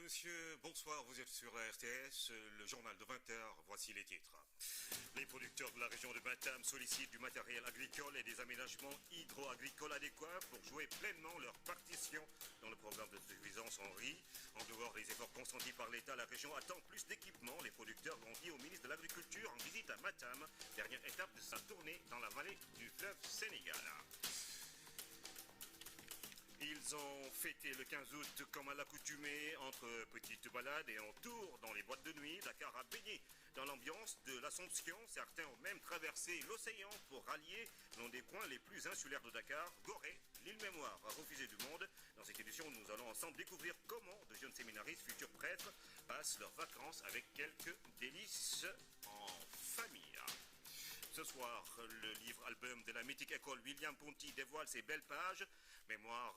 messieurs, bonsoir, vous êtes sur la RTS, le journal de 20h, voici les titres. Les producteurs de la région de Matam sollicitent du matériel agricole et des aménagements hydro-agricoles adéquats pour jouer pleinement leur partition dans le programme de suffisance en riz. En dehors des efforts consentis par l'État, la région attend plus d'équipements. Les producteurs l'ont dit au ministre de l'Agriculture en visite à Matam, dernière étape de sa tournée dans la vallée du fleuve Sénégal. Ils ont fêté le 15 août comme à l'accoutumée, entre petites balades et en tour dans les boîtes de nuit. Dakar a baigné dans l'ambiance de l'Assomption. Certains ont même traversé l'océan pour rallier l'un des coins les plus insulaires de Dakar, Gorée. L'île Mémoire a refusé du monde. Dans cette édition, nous allons ensemble découvrir comment de jeunes séminaristes, futurs prêtres, passent leurs vacances avec quelques délices en famille. Ce soir, le livre-album de la mythique école William Ponty dévoile ses belles pages.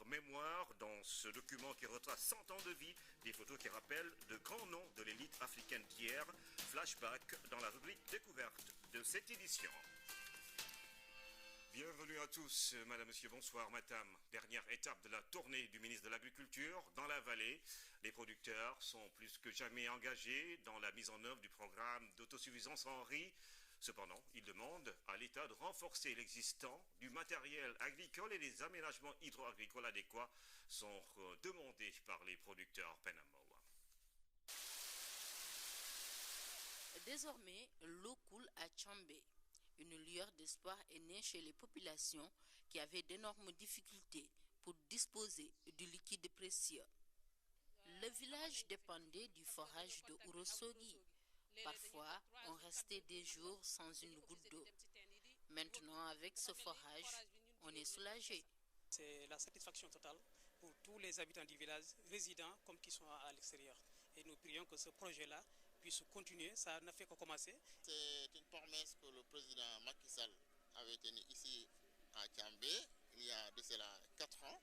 Mémoire, dans ce document qui retrace 100 ans de vie, des photos qui rappellent de grands noms de l'élite africaine d'hier. Flashback dans la rubrique découverte de cette édition. Bienvenue à tous, madame, monsieur, bonsoir, Matam. Dernière étape de la tournée du ministre de l'Agriculture dans la vallée. Les producteurs sont plus que jamais engagés dans la mise en œuvre du programme d'autosuffisance en riz. Cependant, il demande à l'État de renforcer l'existant du matériel agricole et les aménagements hydro-agricoles adéquats sont demandés par les producteurs Penamoa. Désormais, l'eau coule à Tchambé. Une lueur d'espoir est née chez les populations qui avaient d'énormes difficultés pour disposer du liquide précieux. Le village dépendait du forage de Ourossogui. Parfois, on restait des jours sans une goutte d'eau. Maintenant, avec ce forage, on est soulagé. C'est la satisfaction totale pour tous les habitants du village, résidents comme qui sont à l'extérieur. Et nous prions que ce projet-là puisse continuer, ça n'a fait que commencer. C'est une promesse que le président Macky Sall avait tenue ici à Tchambé, il y a de cela 4 ans.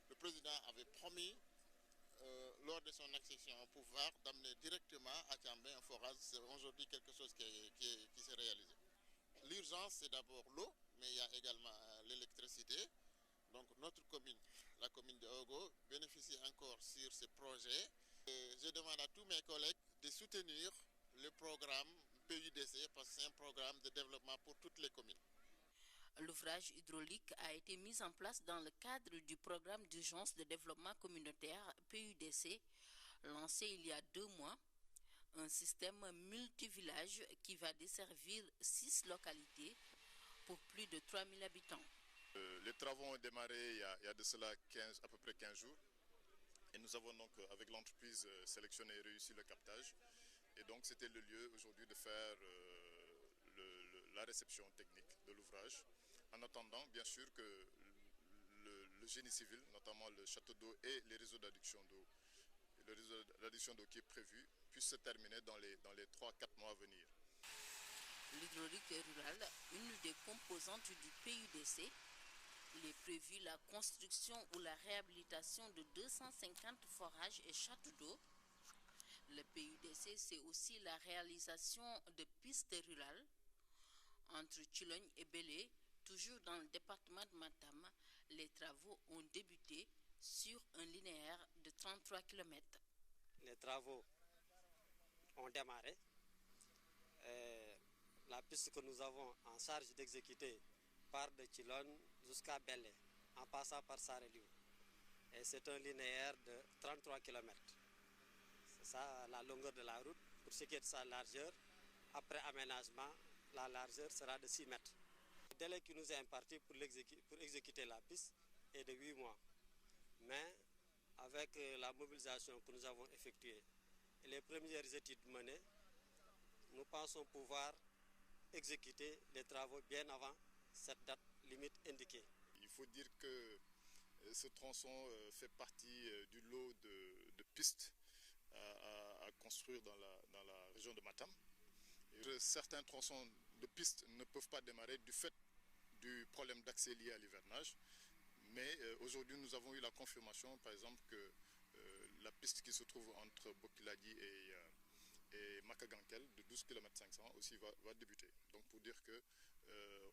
Le président avait promis lors de son accession au pouvoir d'amener directement à Tchambé un forage. C'est aujourd'hui quelque chose qui s'est réalisé. L'urgence, c'est d'abord l'eau, mais il y a également l'électricité. Donc notre commune, la commune de Ogo, bénéficie encore sur ce projet. Et je demande à tous mes collègues de soutenir le programme PUDC parce que c'est un programme de développement pour toutes les communes. L'ouvrage hydraulique a été mis en place dans le cadre du programme d'urgence de développement communautaire PUDC, lancé il y a 2 mois. Un système multivillage qui va desservir 6 localités pour plus de 3000 habitants. Les travaux ont démarré il y a de cela à peu près 15 jours. Et nous avons donc, avec l'entreprise sélectionnée, réussi le captage. Et donc, c'était le lieu aujourd'hui de faire la réception technique de l'ouvrage. En attendant, bien sûr, que le génie civil, notamment le château d'eau et les réseaux d'adduction d'eau, le réseau d'adduction d'eau qui est prévu, puisse se terminer dans les 3-4 mois à venir. L'hydraulique rurale, une des composantes du PUDC, il est prévu la construction ou la réhabilitation de 250 forages et châteaux d'eau. Le PUDC, c'est aussi la réalisation de pistes rurales entre Tchilogne et Bélé, toujours dans le département de Matam. Les travaux ont débuté sur un linéaire de 33 km. Les travaux ont démarré. La piste que nous avons en charge d'exécuter part de Tchilogne jusqu'à Bélé, en passant par Sareliou. Et c'est un linéaire de 33 km. C'est ça la longueur de la route. Pour ce qui est de sa largeur, après aménagement, la largeur sera de 6 mètres. Le délai qui nous est imparti pour exécuter la piste est de 8 mois. Mais avec la mobilisation que nous avons effectuée et les premières études menées, nous pensons pouvoir exécuter les travaux bien avant cette date limite indiquée. Il faut dire que ce tronçon fait partie du lot de pistes à construire dans la région de Matam. Et certains tronçons de pistes ne peuvent pas démarrer du fait du problème d'accès lié à l'hivernage. Mais aujourd'hui, nous avons eu la confirmation, par exemple, que la piste qui se trouve entre Bokiladi et Makagankel, de 12 km 500, aussi va débuter. Donc pour dire que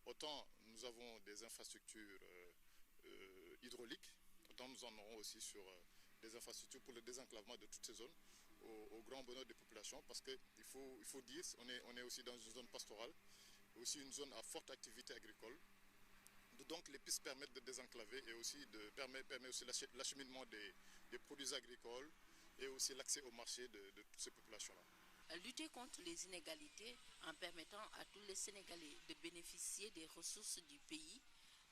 autant nous avons des infrastructures hydrauliques, autant nous en aurons aussi sur des infrastructures pour le désenclavement de toutes ces zones au grand bonheur des populations, parce qu'il faut dire, on est aussi dans une zone pastorale, aussi une zone à forte activité agricole. Donc les pistes permettent de désenclaver et aussi permet aussi l'acheminement des produits agricoles et aussi l'accès au marché de toutes ces populations-là. Lutter contre les inégalités en permettant à tous les Sénégalais de bénéficier des ressources du pays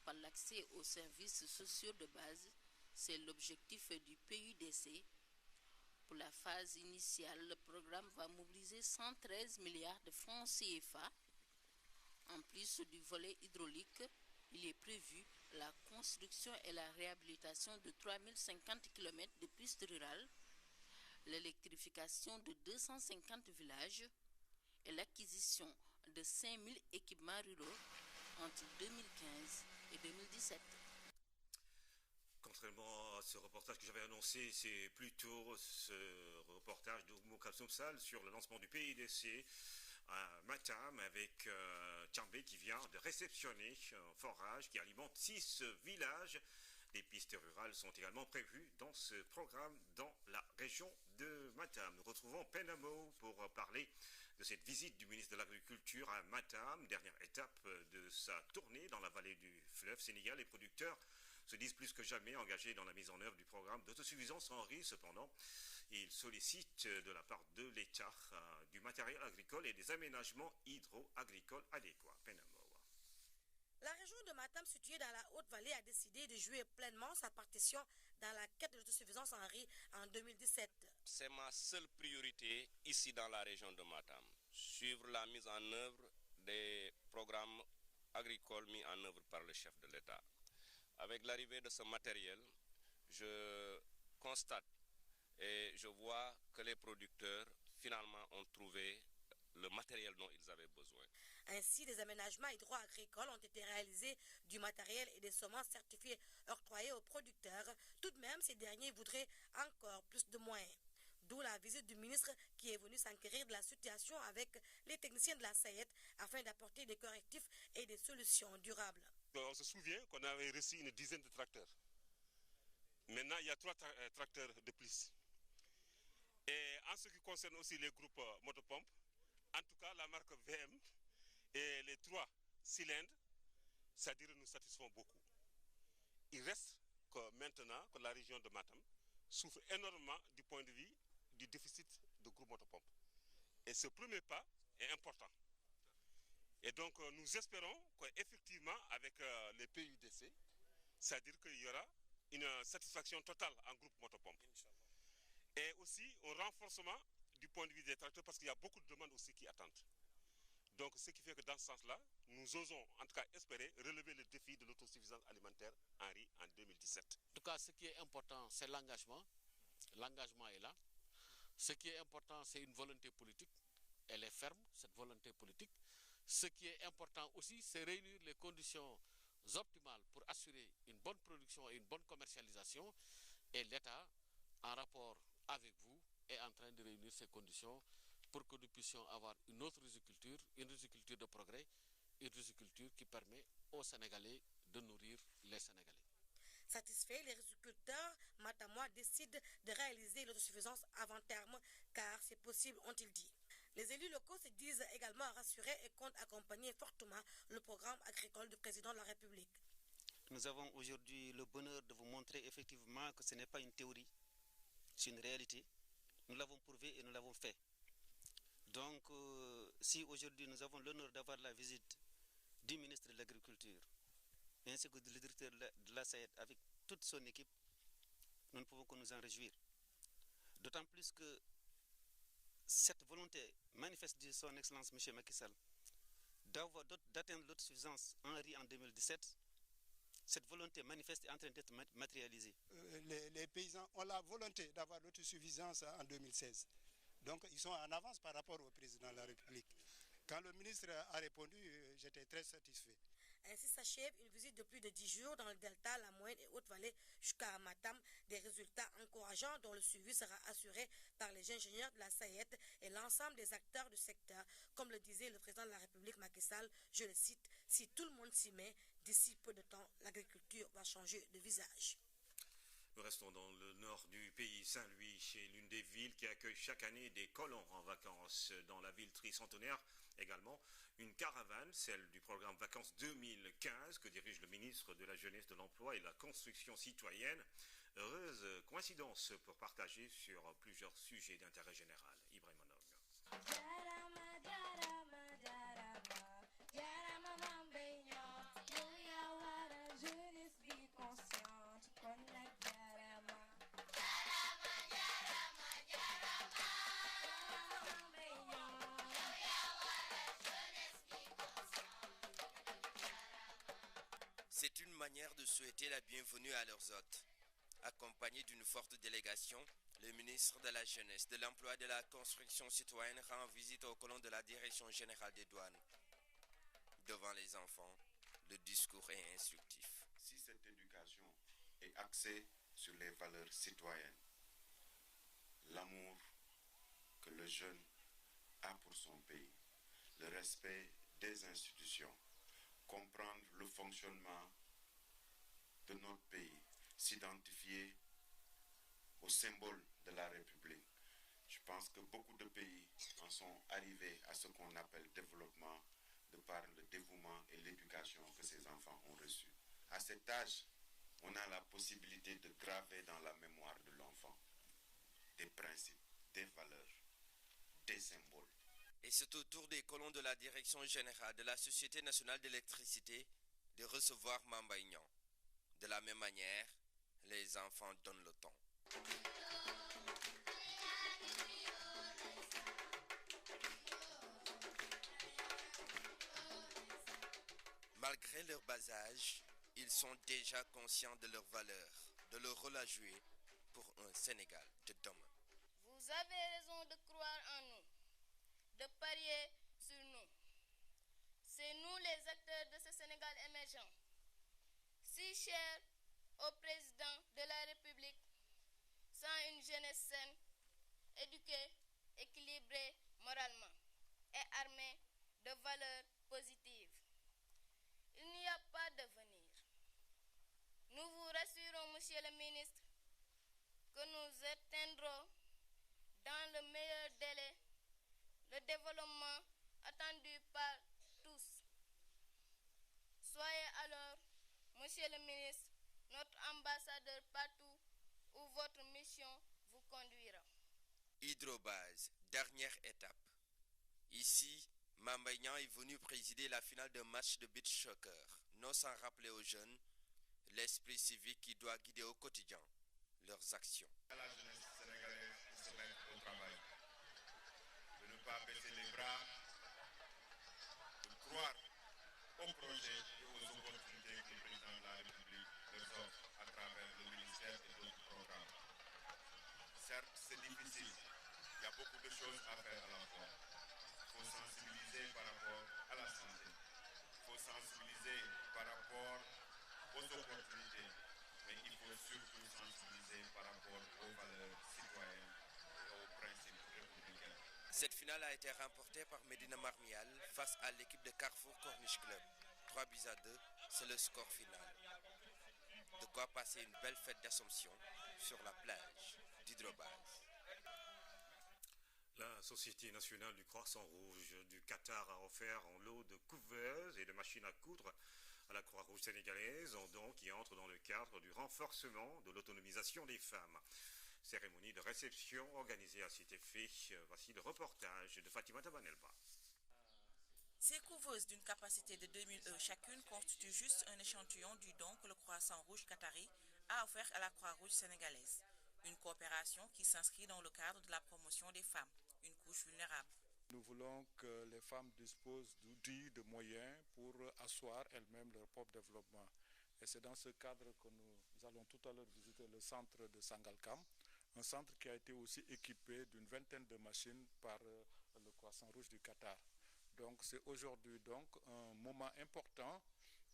par l'accès aux services sociaux de base, c'est l'objectif du PUDC. Pour la phase initiale, le programme va mobiliser 113 milliards de francs CFA. En plus du volet hydraulique, il est prévu la construction et la réhabilitation de 3050 km de pistes rurales, l'électrification de 250 villages et l'acquisition de 5000 équipements ruraux entre 2015 et 2017. Contrairement à ce reportage que j'avais annoncé, c'est plutôt ce reportage d'Oumou Kapsoumsal sur le lancement du PIDC à Matam avec Tchambé qui vient de réceptionner un forage qui alimente 6 villages. Des pistes rurales sont également prévues dans ce programme dans la région de Matam. Nous retrouvons Penamo pour parler de cette visite du ministre de l'Agriculture à Matam, dernière étape de sa tournée dans la vallée du fleuve Sénégal. Les producteurs se disent plus que jamais engagés dans la mise en œuvre du programme d'autosuffisance en riz. Cependant, ils sollicitent de la part de l'État du matériel agricole et des aménagements hydro-agricoles adéquats. Penamo. La région de Matam, située dans la Haute-Vallée, a décidé de jouer pleinement sa partition dans la quête de l'autosuffisance en riz en 2017. C'est ma seule priorité ici dans la région de Matam, suivre la mise en œuvre des programmes agricoles mis en œuvre par le chef de l'État. Avec l'arrivée de ce matériel, je constate et je vois que les producteurs finalement ont trouvé le matériel dont ils avaient besoin. Ainsi, des aménagements hydro-agricoles ont été réalisés, du matériel et des semences certifiées octroyées aux producteurs. Tout de même, ces derniers voudraient encore plus de moyens. D'où la visite du ministre qui est venu s'enquérir de la situation avec les techniciens de la SAED afin d'apporter des correctifs et des solutions durables. On se souvient qu'on avait reçu une dizaine de tracteurs. Maintenant, il y a 3 tracteurs de plus. Et en ce qui concerne aussi les groupes motopompes, en tout cas la marque VM et les 3 cylindres, c'est-à-dire nous satisfont beaucoup. Il reste que maintenant que la région de Matam souffre énormément du point de vue du déficit de groupes motopompes. Et ce premier pas est important. Et donc nous espérons qu'effectivement avec les PUDC, c'est-à-dire qu'il y aura une satisfaction totale en groupe motopompe. Et aussi un renforcement du point de vue des tracteurs parce qu'il y a beaucoup de demandes aussi qui attendent. Donc ce qui fait que dans ce sens-là, nous osons en tout cas espérer relever le défi de l'autosuffisance alimentaire en riz en 2017. En tout cas, ce qui est important, c'est l'engagement. L'engagement est là. Ce qui est important, c'est une volonté politique. Elle est ferme, cette volonté politique. Ce qui est important aussi, c'est réunir les conditions optimales pour assurer une bonne production et une bonne commercialisation. Et l'État, en rapport avec vous, est en train de réunir ces conditions pour que nous puissions avoir une autre riziculture de progrès, une riziculture qui permet aux Sénégalais de nourrir les Sénégalais. Satisfaits, les riziculteurs matamois décident de réaliser l'autosuffisance avant terme, car c'est possible, ont-ils dit. Les élus locaux se disent également rassurés et comptent accompagner fortement le programme agricole du président de la République. Nous avons aujourd'hui le bonheur de vous montrer effectivement que ce n'est pas une théorie, c'est une réalité. Nous l'avons prouvé et nous l'avons fait. Donc, si aujourd'hui nous avons l'honneur d'avoir la visite du ministre de l'Agriculture, ainsi que du directeur de la SAED avec toute son équipe, nous ne pouvons que nous en réjouir. D'autant plus que cette volonté manifeste de son Excellence M. Macky Sall d'atteindre l'autosuffisance en riz en 2017, cette volonté manifeste est en train d'être matérialisée. Les paysans ont la volonté d'avoir l'autosuffisance en 2016. Donc ils sont en avance par rapport au président de la République. Quand le ministre a répondu, j'étais très satisfait. Ainsi s'achève une visite de plus de 10 jours dans le delta, la moyenne et Haute-Vallée jusqu'à Matam. Des résultats encourageants dont le suivi sera assuré par les ingénieurs de la SAED et l'ensemble des acteurs du secteur. Comme le disait le président de la République Macky Sall, je le cite, « Si tout le monde s'y met, d'ici peu de temps, l'agriculture va changer de visage ». Nous restons dans le nord du pays, Saint-Louis, chez l'une des villes qui accueille chaque année des colons en vacances. Dans la ville tricentenaire également, une caravane, celle du programme Vacances 2015 que dirige le ministre de la Jeunesse, de l'Emploi et de la Construction citoyenne. Heureuse coïncidence pour partager sur plusieurs sujets d'intérêt général. Ibrahim Onog. C'est une manière de souhaiter la bienvenue à leurs hôtes. Accompagné d'une forte délégation, le ministre de la Jeunesse, de l'Emploi et de la Construction citoyenne rend visite aux colons de la Direction générale des douanes. Devant les enfants, le discours est instructif. Si cette éducation est axée sur les valeurs citoyennes, l'amour que le jeune a pour son pays, le respect des institutions, comprendre le fonctionnement de notre pays, s'identifier au symbole de la République. Je pense que beaucoup de pays en sont arrivés à ce qu'on appelle développement de par le dévouement et l'éducation que ces enfants ont reçu. À cet âge, on a la possibilité de graver dans la mémoire de l'enfant des principes, des valeurs, des symboles. Et c'est au tour des colons de la Direction générale de la Société nationale d'électricité de recevoir Mamba Ignan. De la même manière, les enfants donnent le ton. Malgré leur bas âge, ils sont déjà conscients de leurs valeurs, de leur rôle à jouer pour un Sénégal de demain. Vous avez raison de croire en nous, de parier sur nous. C'est nous les acteurs de ce Sénégal émergent, si cher au président de la République, sans une jeunesse saine, éduquée, équilibrée moralement et armée de valeurs positives. Il n'y a pas d'avenir. Nous vous rassurons, Monsieur le ministre, que nous atteindrons dans le meilleur délai le développement attendu par tous. Soyez alors, Monsieur le ministre, notre ambassadeur partout où votre mission vous conduira. Hydrobase, dernière étape. Ici, Mamba Ignan est venu présider la finale d'un match de beach soccer, non sans rappeler aux jeunes l'esprit civique qui doit guider au quotidien leurs actions. À la jeunesse sénégalaise de se mettre au travail, de ne pas baisser les bras, de croire aux projets et aux opportunités que le président de la République leur offre à travers le ministère et d'autres programmes. Certes, c'est difficile, il y a beaucoup de choses à faire à l'emploi. Il faut sensibiliser par rapport à la santé, il faut sensibiliser par rapport aux opportunités, mais il faut surtout sensibiliser par rapport aux valeurs citoyennes et aux principes républicains. Cette finale a été remportée par Medina Marmial face à l'équipe de Carrefour Corniche Club. 3-2, c'est le score final. De quoi passer une belle fête d'Assomption sur la plage d'Hydrobase. La Société nationale du Croissant Rouge du Qatar a offert un lot de couveuses et de machines à coudre à la Croix-Rouge sénégalaise, un don qui entre dans le cadre du renforcement de l'autonomisation des femmes. Cérémonie de réception organisée à cet effet. Voici le reportage de Fatima Tabanelba. Ces couveuses d'une capacité de 2000 œufs chacune constituent juste un échantillon du don que le Croissant Rouge qatari a offert à la Croix-Rouge sénégalaise. Une coopération qui s'inscrit dans le cadre de la promotion des femmes, une couche vulnérable. Nous voulons que les femmes disposent d'outils, de moyens pour asseoir elles-mêmes leur propre développement. Et c'est dans ce cadre que nous allons tout à l'heure visiter le centre de Sangalkam, un centre qui a été aussi équipé d'une vingtaine de machines par le Croissant Rouge du Qatar. Donc c'est aujourd'hui donc un moment important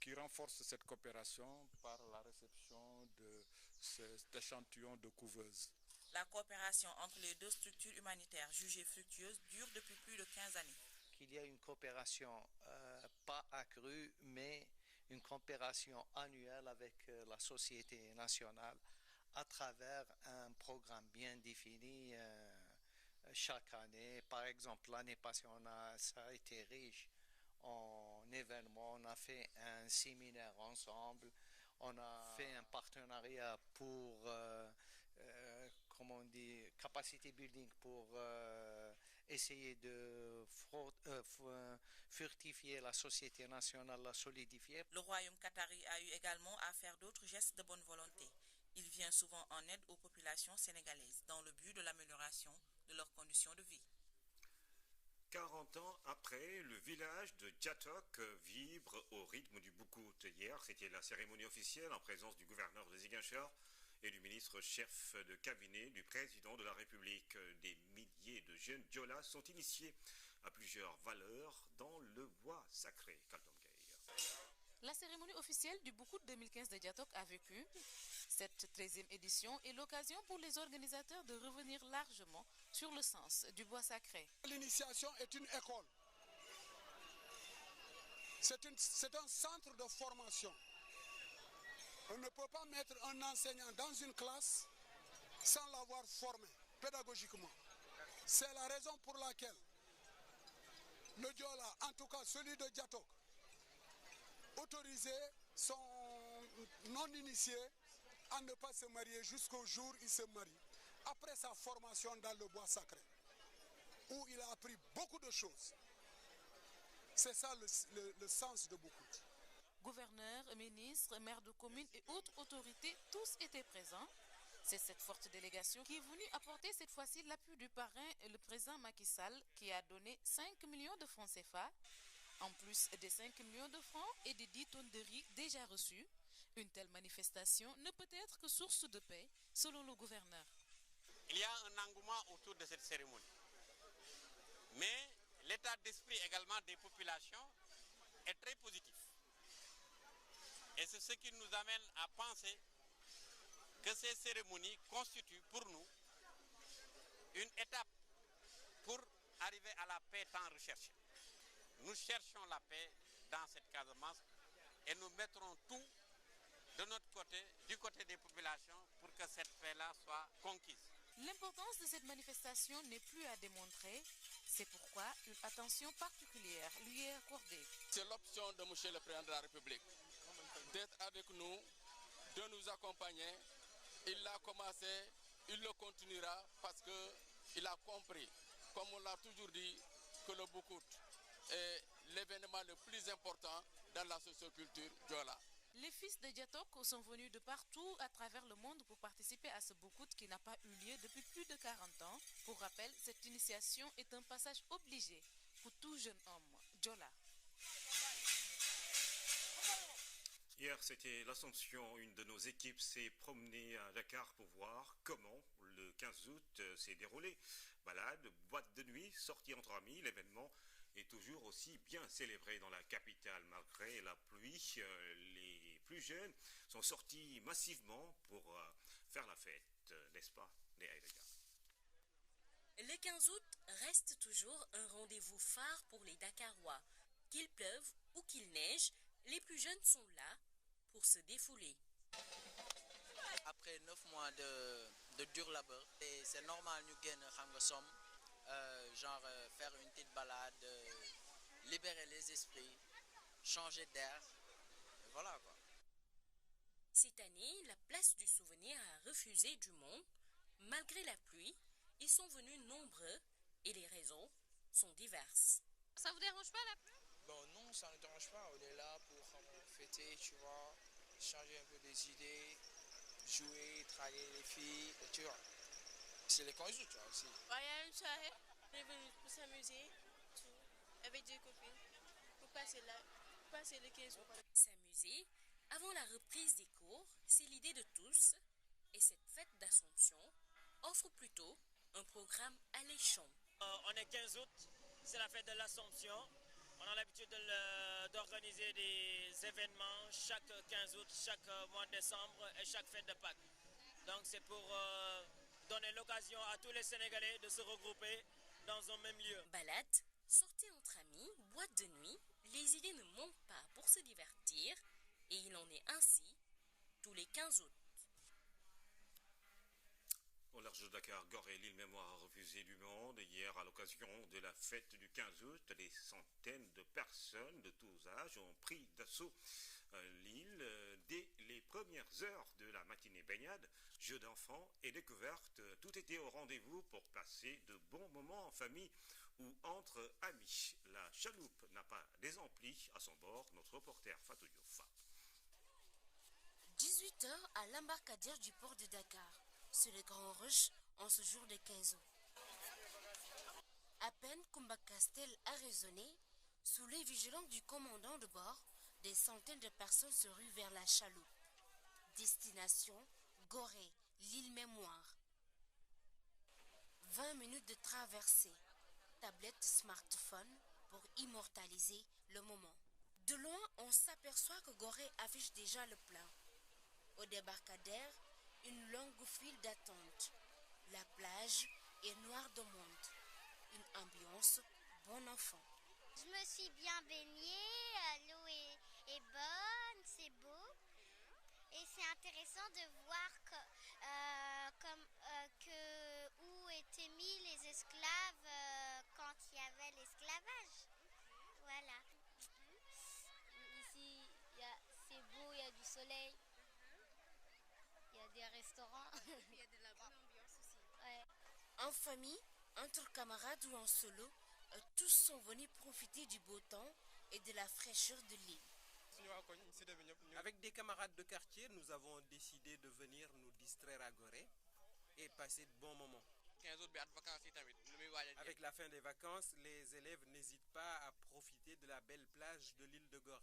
qui renforce cette coopération par la réception de cet échantillon de couveuses. La coopération entre les deux structures humanitaires jugées fructueuses dure depuis plus de 15 années. Qu'il y a une coopération pas accrue, mais une coopération annuelle avec la Société nationale à travers un programme bien défini chaque année. Par exemple, l'année passée, ça a été riche en événements. On a fait un séminaire ensemble. On a fait un partenariat pour, comment on dit, capacity building pour essayer de fortifier la société nationale, la solidifier. Le royaume qatari a eu également à faire d'autres gestes de bonne volonté. Il vient souvent en aide aux populations sénégalaises dans le but de l'amélioration de leurs conditions de vie. 40 ans après, le village de Djatok vibre au rythme du Boukout. Hier, c'était la cérémonie officielle en présence du gouverneur de Ziguinchor et du ministre-chef de cabinet du président de la République. Des milliers de jeunes Diola sont initiés à plusieurs valeurs dans le bois sacré. La cérémonie officielle du Boukout 2015 de Djatok a vécu. Cette 13e édition est l'occasion pour les organisateurs de revenir largement sur le sens du bois sacré. L'initiation est une école. C'est un centre de formation. On ne peut pas mettre un enseignant dans une classe sans l'avoir formé pédagogiquement. C'est la raison pour laquelle le Diola, en tout cas celui de Djatok, autorisait son non-initié à ne pas se marier jusqu'au jour où il se marie, après sa formation dans le bois sacré, où il a appris beaucoup de choses. C'est ça le sens de Boukout. Gouverneurs, ministres, maires de communes et autres autorités, tous étaient présents. C'est cette forte délégation qui est venue apporter cette fois-ci l'appui du parrain, le président Macky Sall, qui a donné 5 millions de francs CFA, en plus des 5 millions de francs et des 10 tonnes de riz déjà reçues. Une telle manifestation ne peut être que source de paix, selon le gouverneur. Il y a un engouement autour de cette cérémonie. Mais l'état d'esprit également des populations est très positif. Et c'est ce qui nous amène à penser que ces cérémonies constituent pour nous une étape pour arriver à la paix tant recherchée. Nous cherchons la paix dans cette Casamance et nous mettrons tout de notre côté, du côté des populations, pour que cette paix-là soit conquise. L'importance de cette manifestation n'est plus à démontrer. C'est pourquoi une attention particulière lui est accordée. C'est l'option de M. le Président de la République d'être avec nous, de nous accompagner. Il l'a commencé, il le continuera parce qu'il a compris, comme on l'a toujours dit, que le Boukout est l'événement le plus important dans la socioculture Diola. Les fils de Djatok sont venus de partout à travers le monde pour participer à ce Boukout qui n'a pas eu lieu depuis plus de 40 ans. Pour rappel, cette initiation est un passage obligé pour tout jeune homme Diola. Hier, c'était l'Assomption. Une de nos équipes s'est promenée à Dakar pour voir comment le 15 août s'est déroulé. Balade, boîte de nuit, sortie entre amis, l'événement est toujours aussi bien célébré dans la capitale. Malgré la pluie, les plus jeunes sont sortis massivement pour faire la fête, n'est-ce pas, Léa et les gars? Le 15 août reste toujours un rendez-vous phare pour les Dakarois. Qu'il pleuve ou qu'il neige, les plus jeunes sont là pour se défouler. Après 9 mois de dur labeur, c'est normal nous gagner une somme, genre faire une petite balade, libérer les esprits, changer d'air, voilà quoi. Cette année, la place du souvenir a refusé du monde. Malgré la pluie, ils sont venus nombreux et les raisons sont diverses. Ça vous dérange pas la pluie? Bon non, ça ne dérange pas, on est là pour fêter, tu vois, changer un peu des idées, jouer, travailler les filles, tu vois. C'est les 15 août, tu vois, aussi. Il y a une soirée, on est venu pour s'amuser, avec des copines, pour passer le 15 août. S'amuser avant la reprise des cours, c'est l'idée de tous, et cette fête d'Assomption offre plutôt un programme alléchant. On est 15 août, c'est la fête de l'Assomption. On a l'habitude d'organiser des événements chaque 15 août, chaque mois de décembre et chaque fête de Pâques. Donc c'est pour donner l'occasion à tous les Sénégalais de se regrouper dans un même lieu. Balade, sortie entre amis, boîte de nuit, les idées ne manquent pas pour se divertir et il en est ainsi tous les 15 août. Au large de Dakar, Gorée, l'île Mémoire a refusé du monde. Hier, à l'occasion de la fête du 15 août, des centaines de personnes de tous âges ont pris d'assaut l'île dès les premières heures de la matinée. Baignade, jeux d'enfants et découvertes, tout était au rendez-vous pour passer de bons moments en famille ou entre amis. La chaloupe n'a pas désempli à son bord notre reporter Fatou Diouf. 18h à l'embarcadère du port de Dakar, sur les Grands Roches, en ce jour de 15 août. À peine Kumba Castel a résonné, sous l'œil vigilant du commandant de bord, des centaines de personnes se ruent vers la chaloupe. Destination Gorée, l'île Mémoire. 20 minutes de traversée, tablette smartphone pour immortaliser le moment. De loin, on s'aperçoit que Gorée affiche déjà le plein. Au débarcadère, une longue file d'attente. La plage est noire de monde. Une ambiance bon enfant. Je me suis bien baignée, l'eau est bonne, c'est beau. Et c'est intéressant de voir où étaient mis les esclaves quand il y avait l'esclavage. Voilà. Ici, c'est beau, il y a du soleil. Il y a des restaurants. Il y a de la bonne ambiance aussi. Ouais. En famille, entre camarades ou en solo, tous sont venus profiter du beau temps et de la fraîcheur de l'île. Avec des camarades de quartier, nous avons décidé de venir nous distraire à Gorée et passer de bons moments. Avec la fin des vacances, les élèves n'hésitent pas à profiter de la belle plage de l'île de Gorée.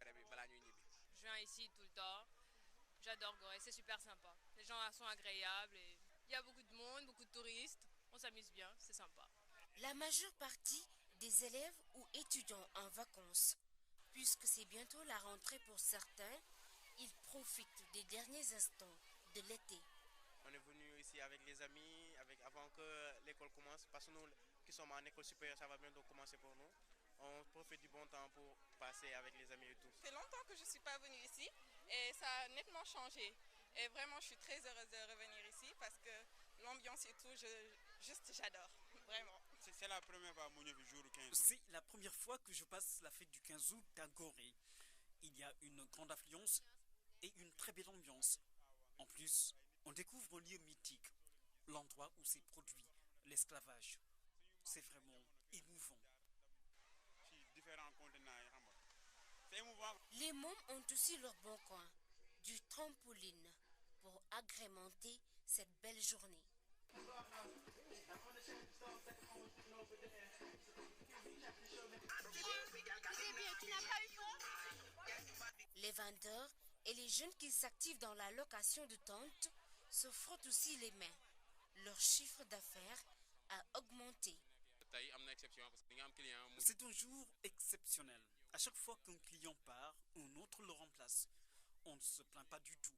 Je viens ici tout le temps. J'adore Gorée, c'est super sympa. Les gens sont agréables et il y a beaucoup de monde, beaucoup de touristes. On s'amuse bien, c'est sympa. La majeure partie des élèves ou étudiants en vacances, puisque c'est bientôt la rentrée pour certains, ils profitent des derniers instants de l'été. On est venu ici avec les amis, avant que l'école commence, parce que nous qui sommes en école supérieure, ça va bientôt commencer pour nous. On profite du bon temps pour passer avec les amis et tout. Ça fait longtemps que je ne suis pas venue ici et ça a nettement changé. Et vraiment, je suis très heureuse de revenir ici parce que l'ambiance et tout, j'adore, vraiment. C'est la première fois que je viens jour 15 août. C'est la première fois que je passe la fête du 15 août à Gorée. Il y a une grande affluence et une très belle ambiance. En plus, on découvre un lieu mythique, l'endroit où s'est produit l'esclavage. C'est vraiment émouvant. Les mômes ont aussi leur bon coin, du trampoline, pour agrémenter cette belle journée. Les vendeurs et les jeunes qui s'activent dans la location de tentes se frottent aussi les mains. Leur chiffre d'affaires a augmenté. C'est un jour exceptionnel. À chaque fois qu'un client part, un autre le remplace. On ne se plaint pas du tout.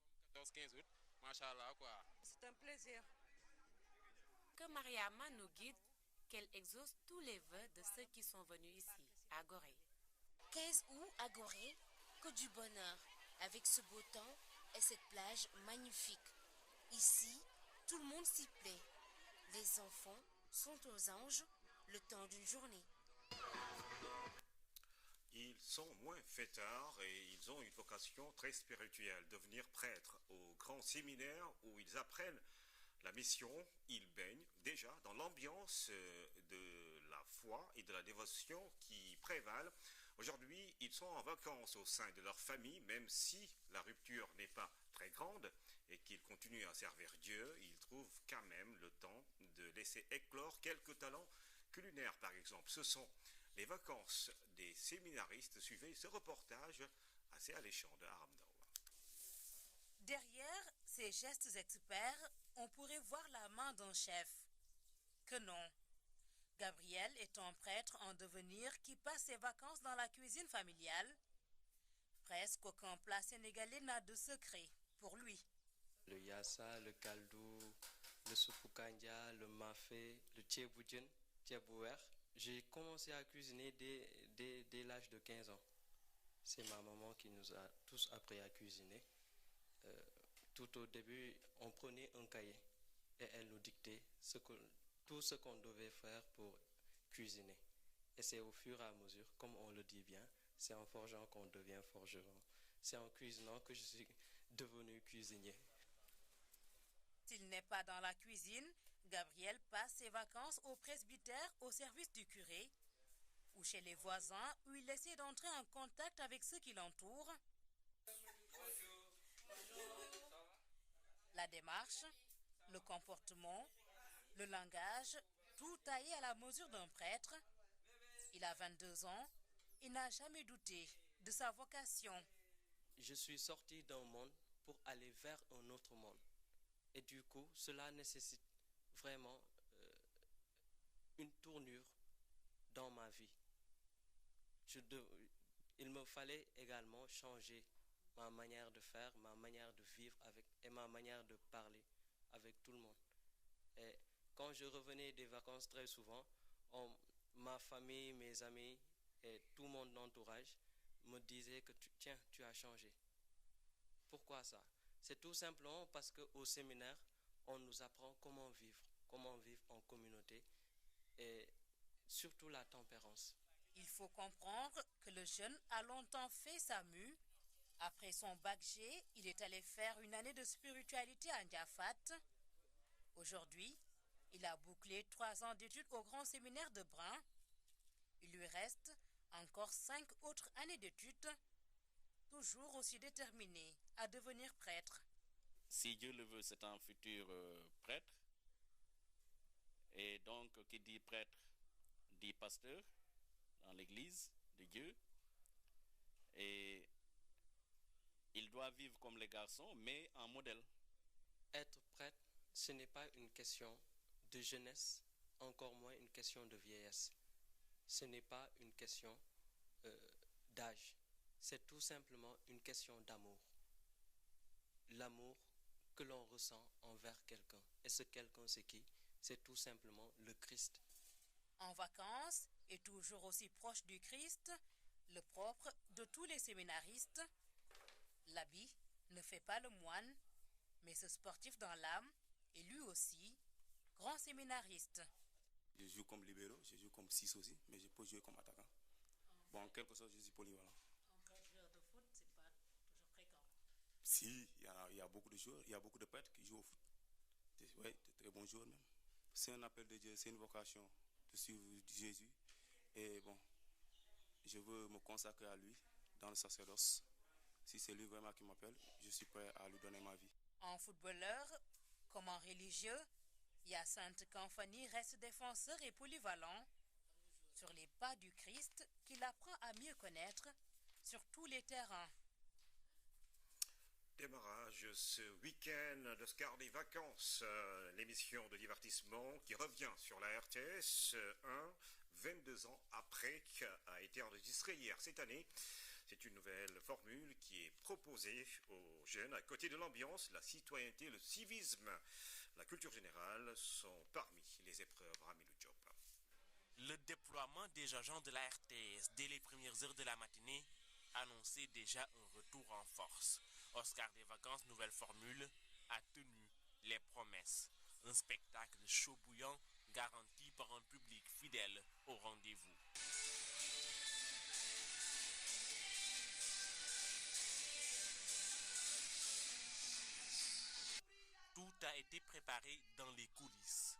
C'est un plaisir. Que Mariama nous guide, qu'elle exauce tous les vœux de ceux qui sont venus ici, à Gorée. 15 août à Gorée, que du bonheur, avec ce beau temps et cette plage magnifique. Ici, tout le monde s'y plaît. Les enfants sont aux anges le temps d'une journée. Ils sont moins fêtards et ils ont une vocation très spirituelle, devenir prêtres au grand séminaire où ils apprennent la mission. Ils baignent déjà dans l'ambiance de la foi et de la dévotion qui prévalent. Aujourd'hui, ils sont en vacances au sein de leur famille, même si la rupture n'est pas très grande et qu'ils continuent à servir Dieu, ils trouvent quand même le temps de laisser éclore quelques talents culinaires, par exemple. Ce sont les vacances des séminaristes. Suivez ce reportage assez alléchant de Aramdao. Derrière ces gestes experts, on pourrait voir la main d'un chef. Que non. Gabriel est un prêtre en devenir qui passe ses vacances dans la cuisine familiale. Presque aucun plat sénégalais n'a de secret pour lui. Le yassa, le kaldou, le soupoukandia, le mafé, le tchéboujen, tchébouer. J'ai commencé à cuisiner dès l'âge de 15 ans. C'est ma maman qui nous a tous appris à cuisiner. Tout au début, on prenait un cahier et elle nous dictait tout ce qu'on devait faire pour cuisiner. Et c'est au fur et à mesure, comme on le dit bien, c'est en forgeant qu'on devient forgeron. C'est en cuisinant que je suis devenu cuisinier. S'il n'est pas dans la cuisine, Gabriel passe ses vacances au presbytère au service du curé ou chez les voisins où il essaie d'entrer en contact avec ceux qui l'entourent. La démarche, le comportement, le langage, tout taillé à la mesure d'un prêtre. Il a 22 ans, il n'a jamais douté de sa vocation. Je suis sorti d'un monde pour aller vers un autre monde. Et du coup, cela nécessite vraiment une tournure dans ma vie. Il me fallait également changer ma manière de faire, ma manière de vivre et ma manière de parler avec tout le monde. Et quand je revenais des vacances très souvent, ma famille, mes amis et tout mon entourage me disaient que tu as changé. Pourquoi ça? C'est tout simplement parce qu'au séminaire, on nous apprend comment vivre en communauté et surtout la tempérance. Il faut comprendre que le jeune a longtemps fait sa mue. Après son bac G, il est allé faire une année de spiritualité à Ndiafat. Aujourd'hui, il a bouclé 3 ans d'études au grand séminaire de Brun. Il lui reste encore 5 autres années d'études, toujours aussi déterminé à devenir prêtre. Si Dieu le veut, c'est un futur prêtre. Et donc, qui dit prêtre, dit pasteur dans l'église de Dieu. Et il doit vivre comme les garçons, mais en modèle. Être prêtre, ce n'est pas une question de jeunesse, encore moins une question de vieillesse. Ce n'est pas une question d'âge. C'est tout simplement une question d'amour. L'amour que l'on ressent envers quelqu'un. Et ce quelqu'un, c'est qui? C'est tout simplement le Christ. En vacances, et toujours aussi proche du Christ, le propre de tous les séminaristes, l'habit ne fait pas le moine, mais ce sportif dans l'âme est lui aussi grand séminariste. Je joue comme libéro, je joue comme 6 aussi, mais je peux jouer comme attaquant. Bon, en quelque sorte, je suis polyvalent. Un joueur de foot, c'est pas toujours fréquent. Si, il y a beaucoup de joueurs, il y a beaucoup de prêtres qui jouent au foot. Oui, de très bons joueurs même. C'est un appel de Dieu, c'est une vocation de suivre Jésus. Et bon, je veux me consacrer à lui dans le sacerdoce. Si c'est lui vraiment qui m'appelle, je suis prêt à lui donner ma vie. En footballeur, comme en religieux, Hyacinthe Kamfani reste défenseur et polyvalent sur les pas du Christ qu'il apprend à mieux connaître sur tous les terrains. Démarrage ce week-end d'Oscar des vacances, l'émission de divertissement qui revient sur la RTS 22 ans après qu'a été enregistrée hier cette année. C'est une nouvelle formule qui est proposée aux jeunes. À côté de l'ambiance, la citoyenneté, le civisme, la culture générale sont parmi les épreuves. Ramilou Diop. Le déploiement des agents de la RTS dès les premières heures de la matinée annonçait déjà un retour en force. Oscar des vacances, nouvelle formule, a tenu les promesses. Un spectacle chaud bouillant garanti par un public fidèle au rendez-vous. Tout a été préparé dans les coulisses.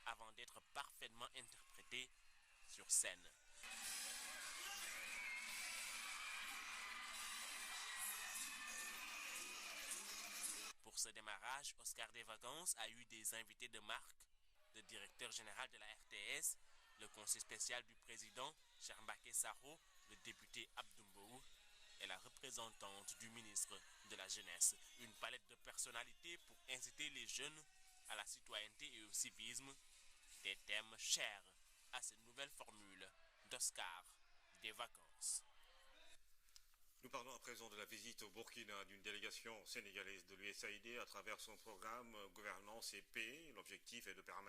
Avant d'être parfaitement interprété sur scène. Pour ce démarrage, Oscar des vacances a eu des invités de marque, le directeur général de la RTS, le conseil spécial du président, Chermbake Saro, le député Abdoumbourou et la représentante du ministre de la Jeunesse. Une palette de personnalités pour inciter les jeunes à la citoyenneté et au civisme, des thèmes chers à cette nouvelle formule d'Oscar des vacances. Nous parlons à présent de la visite au Burkina d'une délégation sénégalaise de l'USAID à travers son programme Gouvernance CP, l'objectif est de permettre